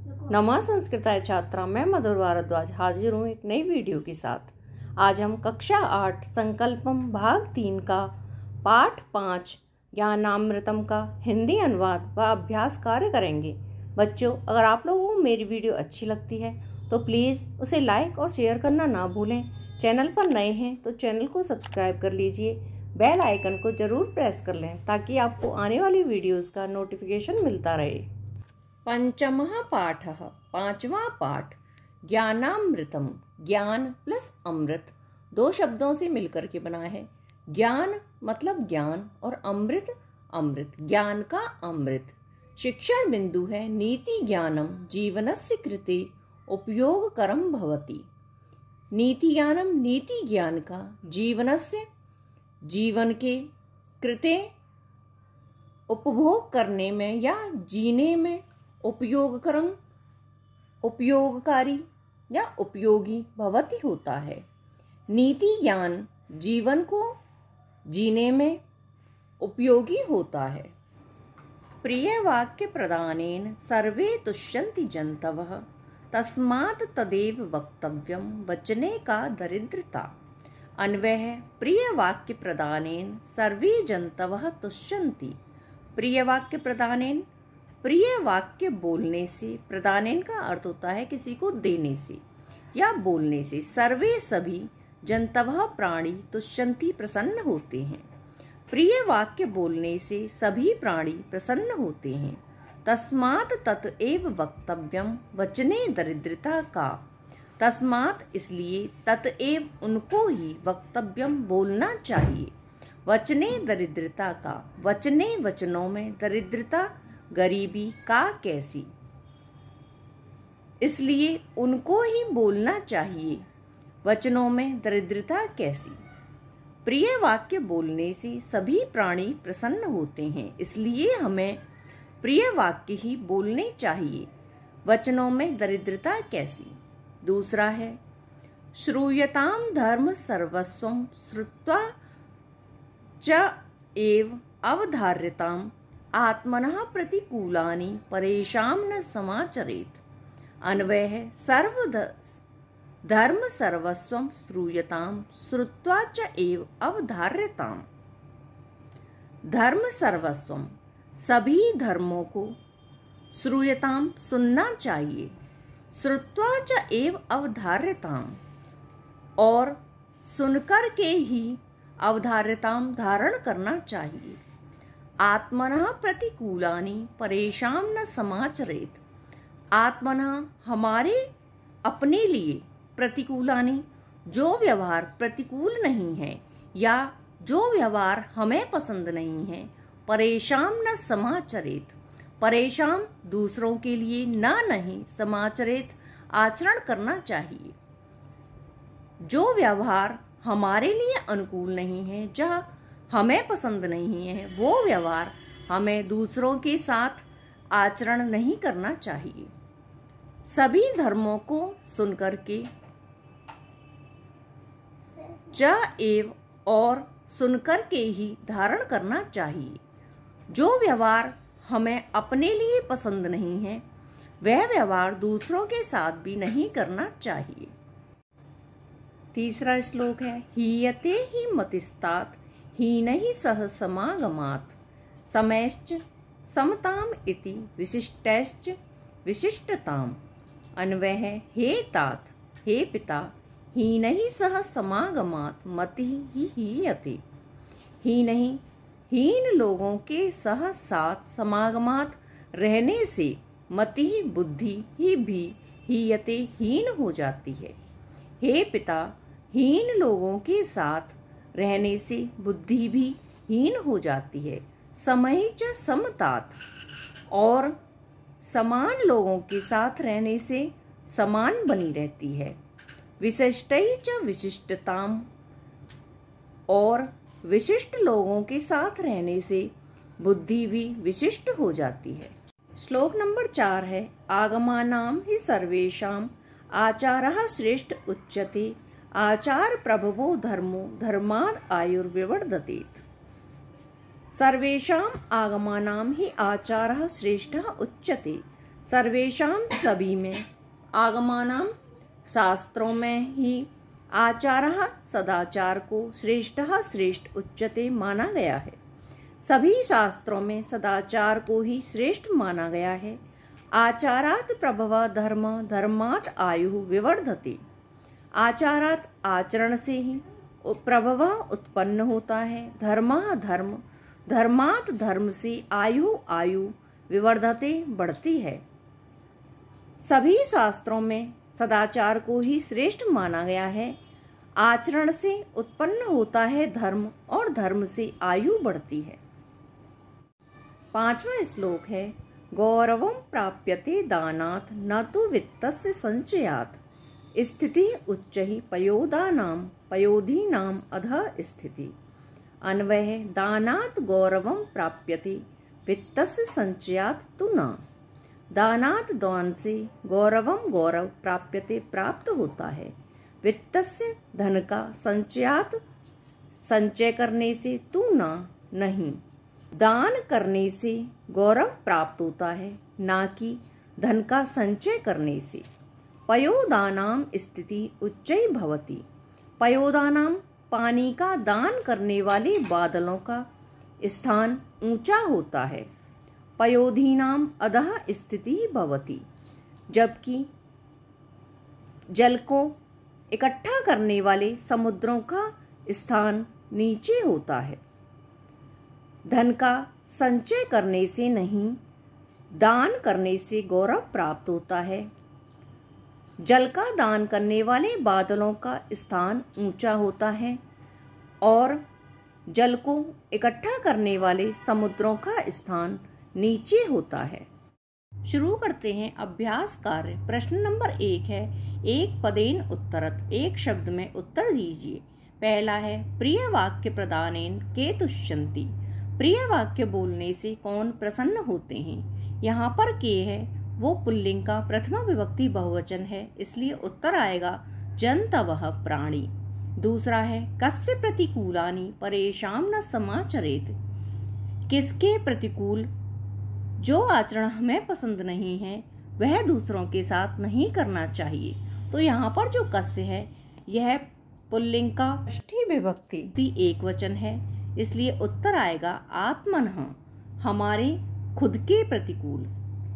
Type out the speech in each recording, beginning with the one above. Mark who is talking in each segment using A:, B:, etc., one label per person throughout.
A: नमः संस्कृताय छात्रा, मैं मधुर भारद्वाज हाजिर हूँ एक नई वीडियो के साथ। आज हम कक्षा 8 संकल्पम भाग 3 का पाठ 5 ज्ञानामृतम का हिंदी अनुवाद व अभ्यास कार्य करेंगे। बच्चों, अगर आप लोगों को मेरी वीडियो अच्छी लगती है तो प्लीज़ उसे लाइक और शेयर करना ना भूलें। चैनल पर नए हैं तो चैनल को सब्सक्राइब कर लीजिए, बेल आइकन को ज़रूर प्रेस कर लें ताकि आपको आने वाली वीडियोज़ का नोटिफिकेशन मिलता रहे। पंचमः पाठः, पांचवा पाठ ज्ञानामृतम। ज्ञान प्लस अमृत दो शब्दों से मिलकर के बना है। ज्ञान मतलब ज्ञान और अमृत अमृत, ज्ञान का अमृत। शिक्षण बिंदु है नीति ज्ञानम जीवनस्य कृते उपयोगकरम भवति। नीति ज्ञानम, नीति ज्ञान का जीवनस्य, जीवन के कृते उपभोग करने में या जीने में उपयोगकरम उपयोगकारी या उपयोगी भवति होता है। नीति ज्ञान जीवन को जीने में उपयोगी होता है। प्रिय वाक्य प्रदानेन सर्वे तुष्यन्ति जन्तवः तस्मात् तदेव वक्तव्यम वचने का दरिद्रता। अन्वय है प्रिय वाक्य प्रदानेन सर्वे जन्तवः तुष्यन्ति। प्रिय वाक्य प्रदानेन, प्रिय वाक्य बोलने से, प्रदानेन का अर्थ होता है किसी को देने से या बोलने से। सर्वे सभी, जन्तवः प्राणी, तुष्यन्ति प्रसन्न होते हैं। प्रिय वाक्य बोलने से सभी प्राणी प्रसन्न होते हैं। तस्मात् तत एव वक्तव्यम वचने दरिद्रता का। तस्मात् इसलिए, तत एव उनको ही, वक्तव्यम बोलना चाहिए, वचने दरिद्रता का, वचने वचनों में, दरिद्रता गरीबी का कैसी, इसलिए उनको ही बोलना चाहिए, वचनों में दरिद्रता कैसी। प्रिय वाक्य बोलने से सभी प्राणी प्रसन्न होते हैं, इसलिए हमें प्रिय वाक्य ही बोलने चाहिए, वचनों में दरिद्रता कैसी। दूसरा है श्रूयताम धर्म सर्वस्वम श्रुत्वा च एव अवधार्यताम आत्मनः प्रतिकूलानि परेशान न समाचरेत। अन्वय है धर्म सर्वस्वम श्रूयताम श्रुत्वा च एव अवधार्यताम। धर्म सर्वस्वम सभी धर्मों को, श्रूयताम सुनना चाहिए, श्रुत्वा च एव अवधार्यताम और सुनकर के ही अवधार्यताम धारण करना चाहिए। आत्मनः प्रतिकूलानि परेशान न समाचरेत। आत्मनः हमारे अपने लिए, प्रतिकूलानि जो व्यवहार प्रतिकूल नहीं है या जो व्यवहार हमें पसंद नहीं है, परेशान न समाचरेत, परेशान दूसरों के लिए ना नहीं, समाचरेत आचरण करना चाहिए। जो व्यवहार हमारे लिए अनुकूल नहीं है, जहाँ हमें पसंद नहीं है, वो व्यवहार हमें दूसरों के साथ आचरण नहीं करना चाहिए। सभी धर्मों को सुनकर के, च एव और सुनकर के ही धारण करना चाहिए। जो व्यवहार हमें अपने लिए पसंद नहीं है, वह व्यवहार दूसरों के साथ भी नहीं करना चाहिए। तीसरा श्लोक है हीयते ही मतिस्तात हीनहि सह समागमात् समैश्च समताम इति विशिष्टैश्च विशिष्टताम। अन्वय है हे तात, हे पिता, हीनहि सह समागमात् मतिः ही हीयते। हीनहि, हीन लोगों के सह साथ, समागमात् रहने से, मतिः बुद्धि ही भी, हीयते हीन हो जाती है। हे पिता, हीन लोगों के साथ रहने से बुद्धि भी हीन हो जाती है। समय च समतात और समान लोगों के साथ रहने से समान बनी रहती है। विशिष्टै च विशिष्टताम और विशिष्ट लोगों के साथ रहने से बुद्धि भी विशिष्ट हो जाती है। श्लोक नंबर 4 है आगमानाम ही सर्वेषाम आचारः श्रेष्ठ उच्यते आचार प्रभवो धर्मो धर्माद आयुर्विवर्धतेत। सर्वेषाम आगमानाम ही आचारः श्रेष्ठः उच्यते। सर्वेषां सभी में, आगमानां शास्त्रों में ही आचारः सदाचार को श्रेष्ठः श्रेष्ठ उच्यते माना गया है। सभी शास्त्रों में सदाचार को ही श्रेष्ठ माना गया है। आचारात् प्रभवः धर्म, धर्मात् आयुः विवर्धते। आचारात् आचरण से ही प्रभवः उत्पन्न होता है। धर्मः धर्म, धर्मात् धर्म से आयु विवर्धते बढ़ती है। सभी शास्त्रों में सदाचार को ही श्रेष्ठ माना गया है। आचरण से उत्पन्न होता है धर्म और धर्म से आयु बढ़ती है। 5वां श्लोक है, गौरवं प्राप्यते दानात् न तो वित्तस्य संचयात्। स्थिति उच्चैः पयोधीनाम अधः स्थिति। अन्वय, दानात् गौरवं प्राप्यते वित्तस्य संचयात् तु न। दानात् दान से गौरवं गौरव प्राप्यते प्राप्त होता है। वित्तस्य धन का, संचयात् संचय करने से, तु न नहीं। दान करने से गौरव प्राप्त होता है, ना कि धन का संचय करने से। पयोदानाम स्थिति उच्चै भवति। पयोदानाम पानी का दान करने वाले बादलों का स्थान ऊंचा होता है। पयोधीनाम अधः स्थिति भवति। जबकि जल को इकट्ठा करने वाले समुद्रों का स्थान नीचे होता है। धन का संचय करने से नहीं, दान करने से गौरव प्राप्त होता है। जल का दान करने वाले बादलों का स्थान ऊंचा होता है और जल को इकट्ठा करने वाले समुद्रों का स्थान नीचे होता है। शुरू करते हैं अभ्यास कार्य। प्रश्न नंबर 1 है, एक पदेन उत्तरत, एक शब्द में उत्तर दीजिए। पहला है, प्रिय वाक्य प्रदानेन के तुष्यन्ति। प्रिय वाक्य बोलने से कौन प्रसन्न होते हैं। यहाँ पर के है वो पुल्लिंग का प्रथमा विभक्ति बहुवचन है, इसलिए उत्तर आएगा जंतवः प्राणी। दूसरा है, कस्य प्रतिकूलानि परेषां न समाचरेत। किसके प्रतिकूल जो आचरण हमें पसंद नहीं है वह दूसरों के साथ नहीं करना चाहिए। तो यहाँ पर जो कस्य है यह पुल्लिंग का षष्ठी विभक्ति एक वचन है, इसलिए उत्तर आएगा आत्मनः, हमारे खुद के प्रतिकूल।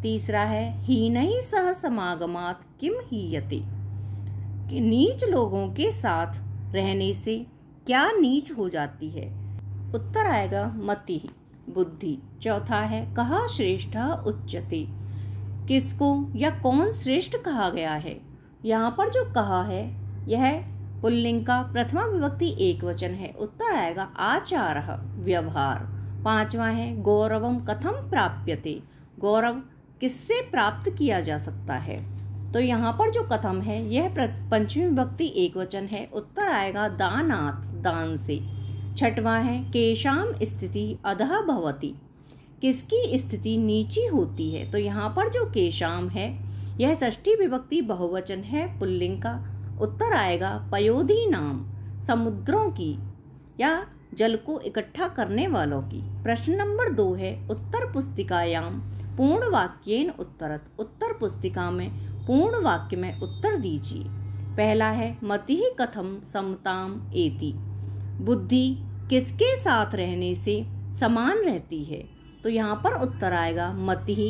A: तीसरा है, हीनैः सह समागमात् किम हीयते। कि नीच लोगों के साथ रहने से क्या नीच हो जाती है। उत्तर आएगा मतिः, बुद्धि। चौथा है, कहा श्रेष्ठ उच्यते। किसको या कौन श्रेष्ठ कहा गया है। यहाँ पर जो कहा है यह पुल्लिंग का प्रथमा विभक्ति एक वचन है, उत्तर आएगा आचारः, व्यवहार। 5वां है, गौरवं कथम प्राप्यते। गौरव किससे प्राप्त किया जा सकता है। तो यहाँ पर जो कथम है यह पंचमी विभक्ति एक वचन है, उत्तर आएगा दानात्, दान से। 6वां है, केशाम स्थिति अधः भवति। किसकी स्थिति नीची होती है। तो यहाँ पर जो केशाम है यह षष्ठी विभक्ति बहुवचन है पुल्लिंग का, उत्तर आएगा पयोधीनाम, समुद्रों की या जल को इकट्ठा करने वालों की। प्रश्न नंबर 2 है, उत्तर पुस्तिकायाम पूर्ण वाक्येन उत्तरत। उत्तर पुस्तिका में पूर्ण वाक्य में उत्तर दीजिए। पहला है, मतिः कथम समताम एति। बुद्धि किसके साथ रहने से समान रहती है। तो यहाँ पर उत्तर आएगा मतिः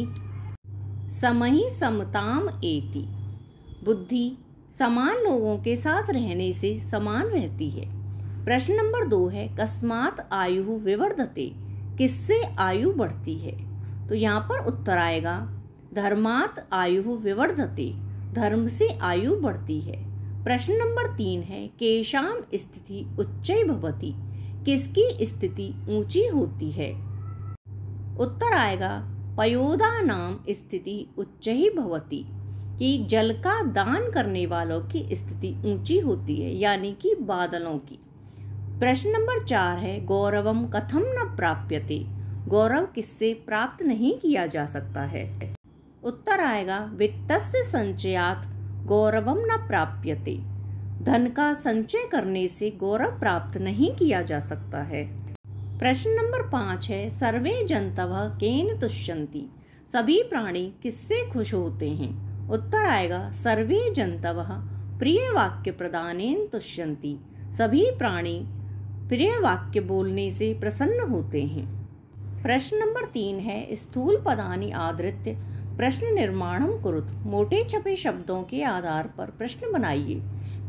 A: समहि समताम एति। बुद्धि समान लोगों के साथ रहने से समान रहती है। प्रश्न नंबर 2 है, कस्मात् आयु विवर्धते। किससे आयु बढ़ती है। तो यहाँ पर उत्तर आएगा धर्मात् आयु विवर्धते। धर्म से आयु बढ़ती है। प्रश्न नंबर 3 है, केशाम स्थिति उच्चै भवति। किसकी स्थिति ऊंची होती है। उत्तर आएगा पयोदानाम स्थिति उच्चै भवति। कि जल का दान करने वालों की स्थिति ऊंची होती है, यानी कि बादलों की। प्रश्न नंबर 4 है, गौरवम कथम न प्राप्यते। गौरव किससे प्राप्त नहीं किया जा सकता है। उत्तर आएगा वित्तस्य संचयात् गौरवम न प्राप्यते। धन का संचय करने से गौरव प्राप्त नहीं किया जा सकता है। प्रश्न नंबर 5 है, सर्वे जंतवः केन तुष्यन्ति। सभी प्राणी किससे खुश होते हैं? उत्तर आएगा सर्वे जंतवः प्रिय वाक्य प्रदानेन तुष्यन्ति। सभी प्राणी प्रिय वाक्य बोलने से प्रसन्न होते हैं। प्रश्न नंबर 3 है स्थूल पदानि आधृत्य प्रश्न निर्माणम कुरुत। मोटे छपे शब्दों के आधार पर प्रश्न बनाइए।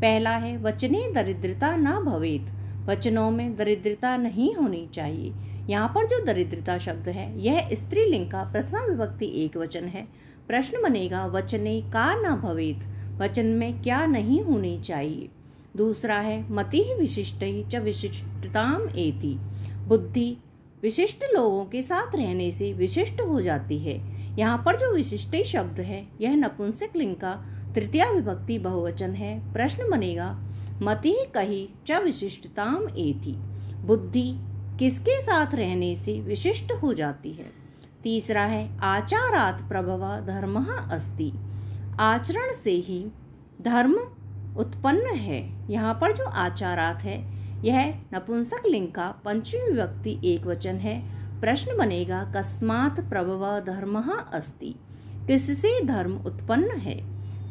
A: पहला है वचने दरिद्रता न भवेत। वचनों में दरिद्रता नहीं होनी चाहिए। यहाँ पर जो दरिद्रता शब्द है यह स्त्रीलिंग का प्रथमा विभक्ति एक वचन है। प्रश्न बनेगा वचने का न भवेत। वचन में क्या नहीं होनी चाहिए। दूसरा है मतिः विशिष्टैः च विशिष्टताम एति। बुद्धि विशिष्ट लोगों के साथ रहने से विशिष्ट हो जाती है। यहाँ पर जो विशिष्ट शब्द है यह नपुंसक लिंग का तृतीया विभक्ति बहुवचन है। प्रश्न बनेगा मतिः कहि च विशिष्टताम एति। बुद्धि किसके साथ रहने से विशिष्ट हो जाती है। तीसरा है आचारात् प्रभवः धर्मः अस्ति। आचरण से ही धर्म उत्पन्न है। यहाँ पर जो आचारात् है यह नपुंसक लिंग का पंचमी विभक्ति एक वचन है। प्रश्न बनेगा कस्मात् प्रभवः धर्मः अस्ति। किससे धर्म उत्पन्न है।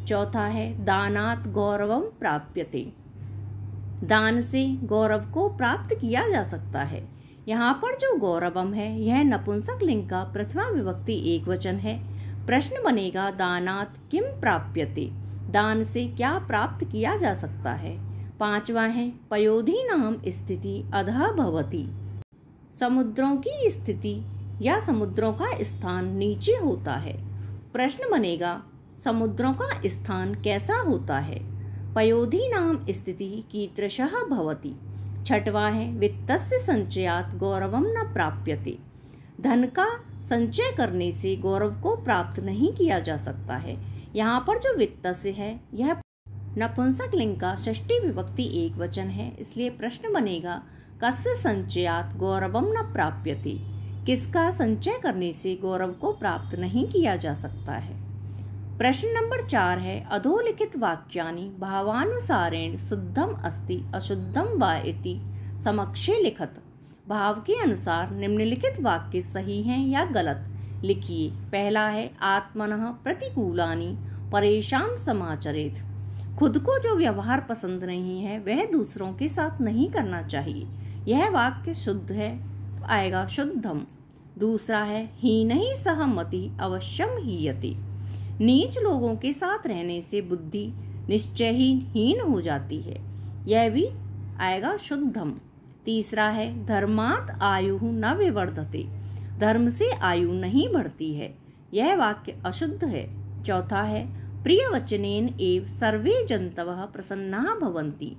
A: चौथा है दानात् गौरवं प्राप्यते। दान से गौरव को प्राप्त किया जा सकता है। यहाँ पर जो गौरवम है यह नपुंसक लिंग का प्रथमा विभक्ति एक वचन है। प्रश्न बनेगा दानात् किम प्राप्यते। दान से क्या प्राप्त किया जा सकता है। पांचवा है पयोधीनां स्थिति अधः भवति। समुद्रों की स्थिति या समुद्रों का स्थान नीचे होता है। प्रश्न बनेगा समुद्रों का स्थान कैसा होता है। पयोधीनां स्थिति कीदृशः भवति। छठवा है वित्तस्य संचयात् गौरवं न प्राप्यते। धन का संचय करने से गौरव को प्राप्त नहीं किया जा सकता है। यहाँ पर जो वित्तस्य है यह नपुंसक लिंग का षष्ठी विभक्ति एक वचन है। इसलिए प्रश्न बनेगा कस्य संचयात् गौरवं न प्राप्यते। किसका संचय करने से गौरव को प्राप्त नहीं किया जा सकता है। प्रश्न नंबर 4 है अधोलिखित वाक्यानि भावानुसारेण शुद्धम अस्ति अशुद्धम वा इति समक्षे लिखत। भाव के अनुसार निम्नलिखित वाक्य सही हैं या गलत लिखिए। पहला है आत्मनः प्रतिकूलानि परेषां समाचरेत। खुद को जो व्यवहार पसंद नहीं है वह दूसरों के साथ नहीं करना चाहिए। यह वाक्य शुद्ध है, आएगा शुद्धम। दूसरा है हीनैः सह मतिः अवश्यम हीयते। नीच लोगों के साथ रहने से बुद्धि निश्चय ही हीन हो जाती है। यह भी आएगा शुद्धम। तीसरा है धर्मात् आयुः न विवर्धते। धर्म से आयु नहीं बढ़ती है। यह वाक्य अशुद्ध है। चौथा है प्रिय वचनेन एव सर्वे जंतवः प्रसन्नाः भवन्ति।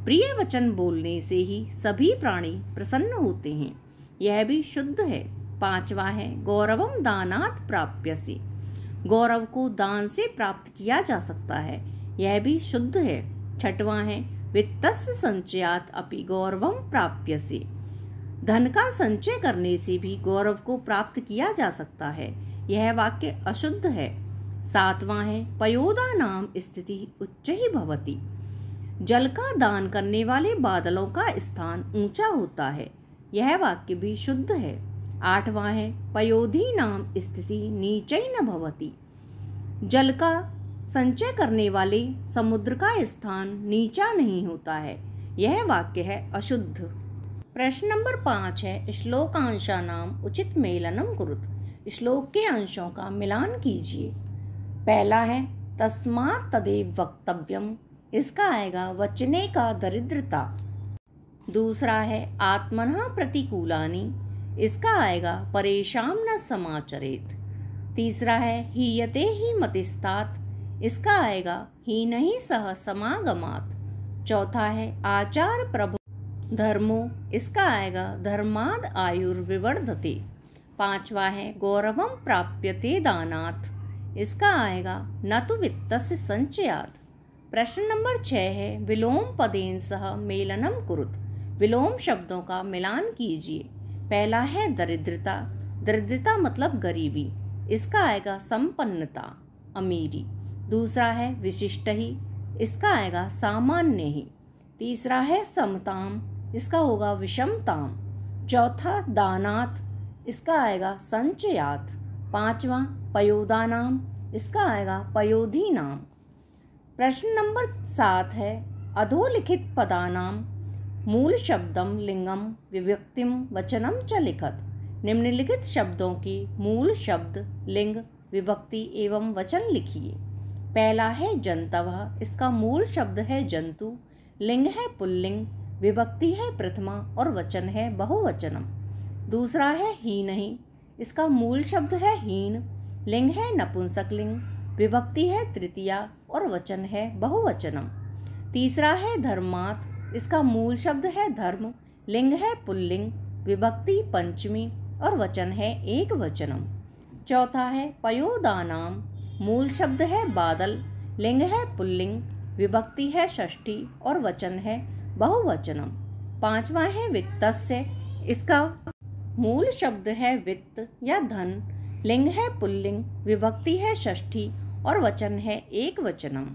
A: प्रिय वचन बोलने से ही सभी प्राणी प्रसन्न होते हैं। यह भी शुद्ध है। पांचवा है गौरवम दानात् प्राप्यसे। गौरव को दान से प्राप्त किया जा सकता है। यह भी शुद्ध है। छठवां है वित्तस्य संचयात् अपि गौरवम प्राप्यसे। धन का संचय करने से भी गौरव को प्राप्त किया जा सकता है। यह वाक्य अशुद्ध है। सातवां है पयोदानां स्थिति उच्चैः भवति। जल का दान करने वाले बादलों का स्थान ऊंचा होता है। यह वाक्य भी शुद्ध है। आठवां है पयोधीनां स्थिति नीचै न भवति। जल का संचय करने वाले समुद्र का स्थान नीचा नहीं होता है। यह वाक्य है अशुद्ध। प्रश्न नंबर 5 है श्लोकांशानाम उचित मेलनम कुरुत। श्लोक के अंशों का मिलान कीजिए। पहला है तस्मात् तदेव वक्तव्यम। इसका आएगा वचने का दरिद्रता। दूसरा है आत्मनः प्रतिकूलानि। इसका आएगा परेषां न समाचरेत। तीसरा है हीयते ही मतिस्तात्। इसका आएगा हीनैः सह समागमात्। चौथा है आचार प्रभु धर्मो। इसका आएगा धर्माद् आयुर्विवर्धते। पांचवा है गौरवम प्राप्यते दानात्। इसका आएगा न तो वित्तस्य संचयात्। प्रश्न नंबर 6 है विलोम पदेन सह मेलनम कुरुत। विलोम शब्दों का मिलान कीजिए। पहला है दरिद्रता। दरिद्रता मतलब गरीबी। इसका आएगा संपन्नता, अमीरी। दूसरा है विशिष्ट ही। इसका आएगा सामान्य ही। तीसरा है समताम। इसका होगा विषमताम। चौथा दानात्। इसका आएगा संचयात्। 5वां पयोदानाम, इसका आएगा पयोधी नाम। प्रश्न नंबर 7 है अधोलिखित पदानाम मूल शब्दम लिंगम विभक्तिम वचनम च लिखत। निम्नलिखित शब्दों की मूल शब्द, लिंग, विभक्ति एवं वचन लिखिए। पहला है जंतवः, इसका मूल शब्द है जंतु, लिंग है पुल्लिंग, विभक्ति है प्रथमा और वचन है बहुवचनम। दूसरा है हीनहि, इसका मूल शब्द है हीन, लिंग है नपुंसकलिंग, विभक्ति है तृतीया और वचन है बहुवचनम। तीसरा है धर्मात्, इसका मूल शब्द है धर्म, लिंग है पुल्लिंग, विभक्ति पंचमी और वचन है एक वचनम। चौथा है पयोदानाम, मूल शब्द है बादल, लिंग है पुल्लिंग, विभक्ति है षष्ठी और वचन है बहुवचनम। पांचवा है वित्तस्य, इसका मूल शब्द है वित्त या धन, लिंग है पुल्लिंग, विभक्ति है षष्ठी और वचन है एक वचनम।